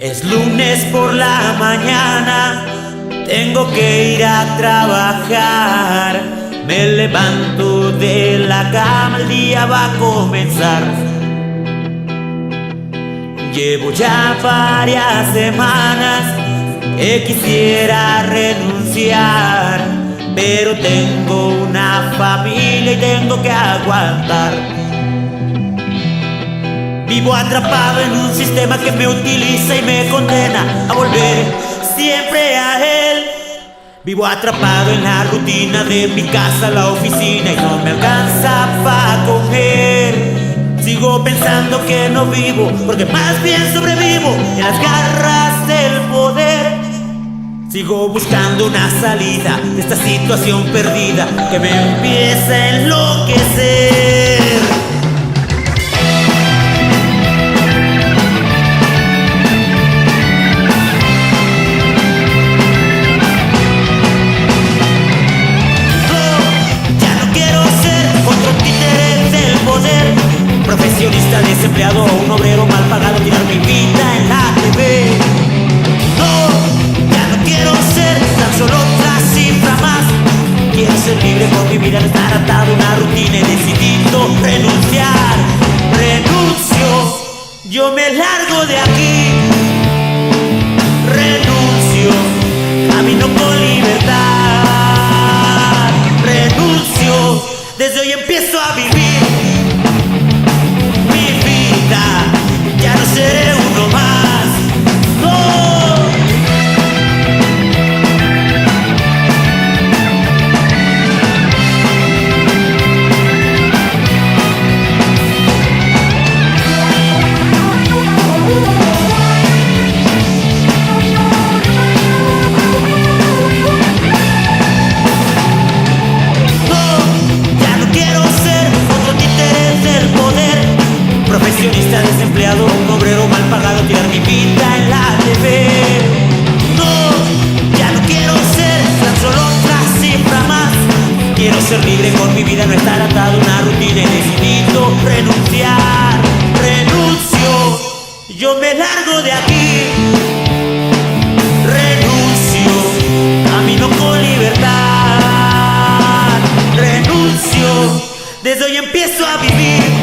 Es lunes por la mañana, tengo que ir a trabajar. Me levanto de la cama, el día va a comenzar. Llevo ya varias semanas que quisiera renunciar, pero tengo una familia y tengo que aguantar. Vivo atrapado en un sistema que me utiliza y me condena a volver siempre a él. Vivo atrapado en la rutina de mi casa, la oficina, y no me alcanza para comer. Sigo pensando que no vivo, porque más bien sobrevivo en las garras del poder. Sigo buscando una salida de esta situación perdida que me empieza a enloquecer. Profesionista, desempleado, un obrero mal pagado, tirar mi vida en la TV. No, ya no quiero ser tan solo otra cifra más. Quiero ser libre con mi vida, no estar atado a una rutina y decidido renunciar. Renuncio, yo me largo de aquí. Renuncio, camino con libertad. Renuncio, desde hoy empiezo a vivir. Ya no seré uno más. ¡No! Ya no quiero ser otro títere del poder. Profesionista, desempleado, un obrero mal pagado, tirar mi vida en la TV. No, ya no quiero ser tan solo otra cifra más. Quiero ser libre con mi vida, no estar atado a una rutina y decidido renunciar. Renuncio, yo me largo de aquí. Renuncio, camino con libertad. Renuncio, desde hoy empiezo a vivir.